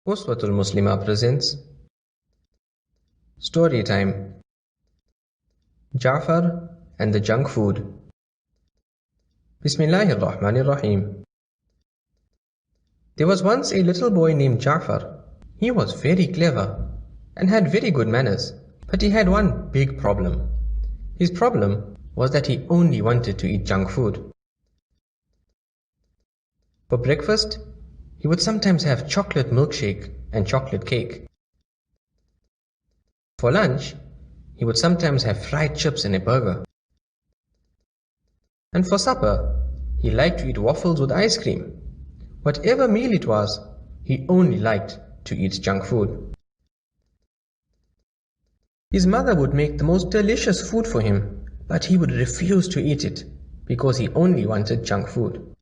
Uswatul Muslimah presents Story Time. Ja'far and the Junk Food. Bismillahir Rahmanir Rahim. There was once a little boy named Ja'far. He was very clever and had very good manners, but he had one big problem. His problem was that he only wanted to eat junk food. For breakfast, he would sometimes have chocolate milkshake and chocolate cake. For lunch, he would sometimes have fried chips and a burger. And for supper, he liked to eat waffles with ice cream. Whatever meal it was, he only liked to eat junk food. His mother would make the most delicious food for him, but he would refuse to eat it because he only wanted junk food.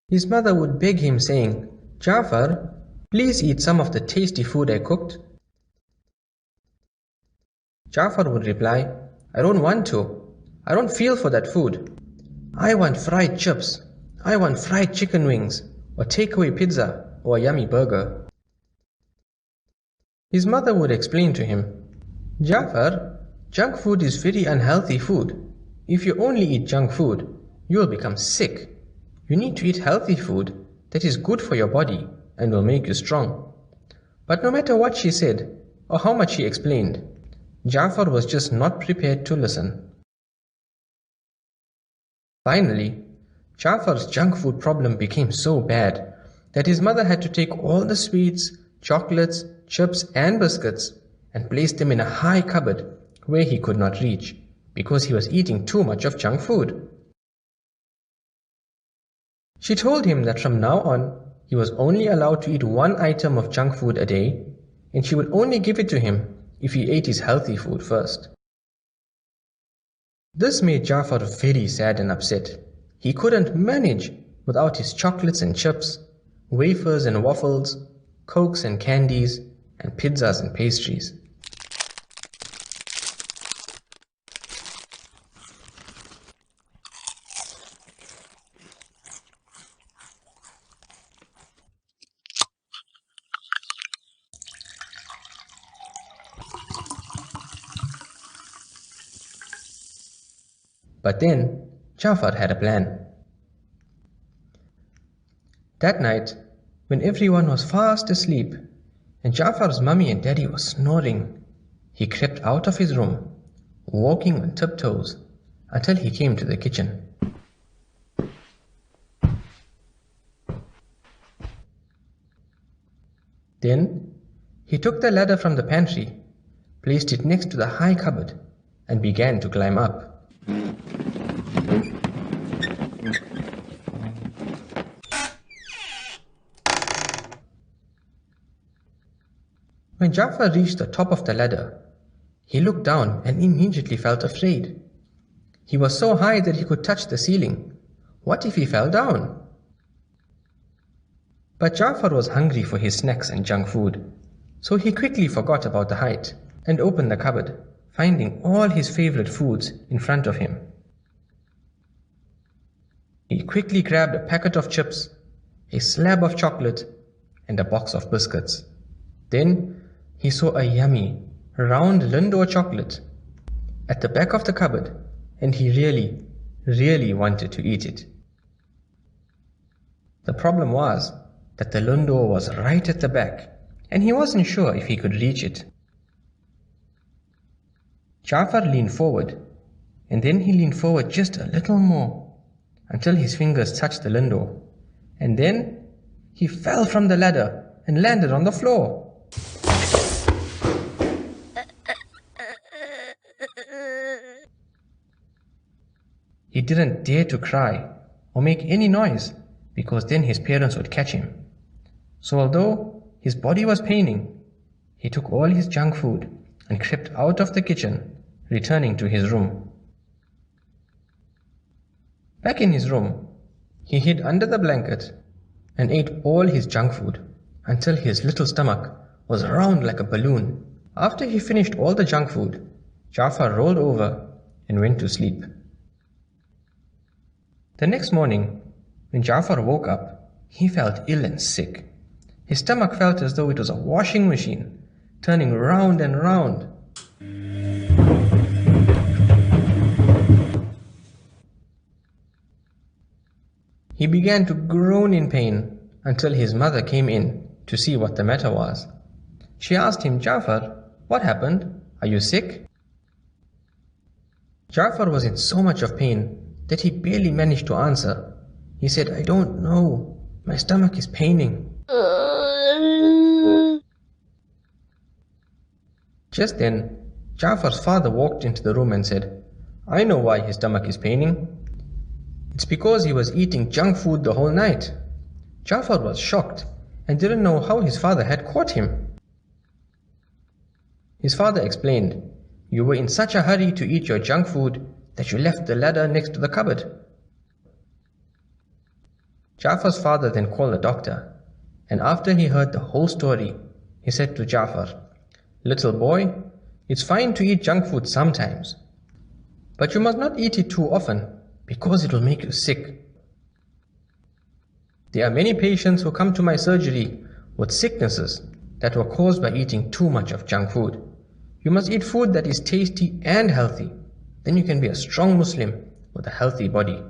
His mother would beg him saying, "Ja'far, please eat some of the tasty food I cooked." Ja'far would reply, "I don't want to. I don't feel for that food. I want fried chips. I want fried chicken wings, or takeaway pizza, or a yummy burger." His mother would explain to him, "Ja'far, junk food is very unhealthy food. If you only eat junk food, you will become sick. You need to eat healthy food that is good for your body and will make you strong." But no matter what she said, or how much she explained, Ja'far was just not prepared to listen. Finally, Ja'far's junk food problem became so bad that his mother had to take all the sweets, chocolates, chips and biscuits and place them in a high cupboard where he could not reach because he was eating too much of junk food. She told him that from now on, he was only allowed to eat one item of junk food a day, and she would only give it to him if he ate his healthy food first. This made Ja'far very sad and upset. He couldn't manage without his chocolates and chips, wafers and waffles, cokes and candies, and pizzas and pastries. But then Ja'far had a plan. That night, when everyone was fast asleep and Ja'far's mummy and daddy were snoring, he crept out of his room, walking on tiptoes until he came to the kitchen. Then he took the ladder from the pantry, placed it next to the high cupboard, and began to climb up. When Ja'far reached the top of the ladder, he looked down and immediately felt afraid. He was so high that he could touch the ceiling. What if he fell down? But Ja'far was hungry for his snacks and junk food, so he quickly forgot about the height and opened the cupboard, finding all his favorite foods in front of him. He quickly grabbed a packet of chips, a slab of chocolate, and a box of biscuits. Then he saw a yummy, round Lindor chocolate at the back of the cupboard, and he really wanted to eat it. The problem was that the Lindor was right at the back, and he wasn't sure if he could reach it. Ja'far leaned forward, and then he leaned forward just a little more until his fingers touched the Lindor, and then he fell from the ladder and landed on the floor. He didn't dare to cry or make any noise because then his parents would catch him. So although his body was paining, he took all his junk food and crept out of the kitchen, returning to his room. Back in his room, he hid under the blanket and ate all his junk food until his little stomach was round like a balloon. After he finished all the junk food, Ja'far rolled over and went to sleep. The next morning, when Ja'far woke up, he felt ill and sick. His stomach felt as though it was a washing machine, turning round and round. He began to groan in pain until his mother came in to see what the matter was. She asked him, "Jafar, what happened? Are you sick?" Jafar was in so much of pain that he barely managed to answer. He said, "I don't know. My stomach is paining." Just then, Jafar's father walked into the room and said, "I know why his stomach is paining. It's because he was eating junk food the whole night." Jafar was shocked and didn't know how his father had caught him. His father explained, "You were in such a hurry to eat your junk food that you left the ladder next to the cupboard." Jafar's father then called a doctor, and after he heard the whole story, he said to Jafar, "Little boy, it's fine to eat junk food sometimes, but you must not eat it too often because it will make you sick. There are many patients who come to my surgery with sicknesses that were caused by eating too much of junk food. You must eat food that is tasty and healthy. Then you can be a strong Muslim with a healthy body."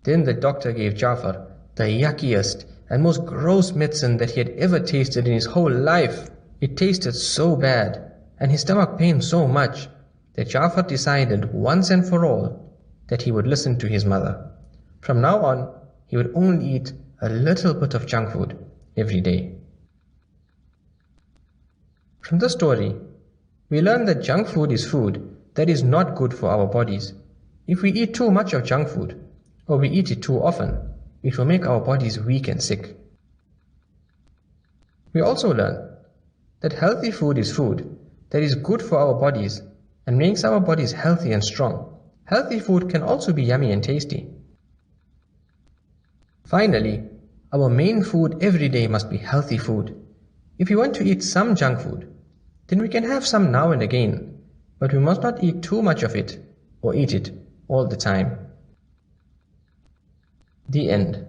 Then the doctor gave Jafar the yuckiest and most gross medicine that he had ever tasted in his whole life. It tasted so bad and his stomach pained so much that Jafar decided once and for all that he would listen to his mother. From now on, he would only eat a little bit of junk food every day. From this story, we learn that junk food is food that is not good for our bodies. If we eat too much of junk food, or we eat it too often, it will make our bodies weak and sick. We also learn that healthy food is food that is good for our bodies and makes our bodies healthy and strong. Healthy food can also be yummy and tasty. Finally, our main food every day must be healthy food. If we want to eat some junk food, then we can have some now and again, but we must not eat too much of it or eat it all the time. The end.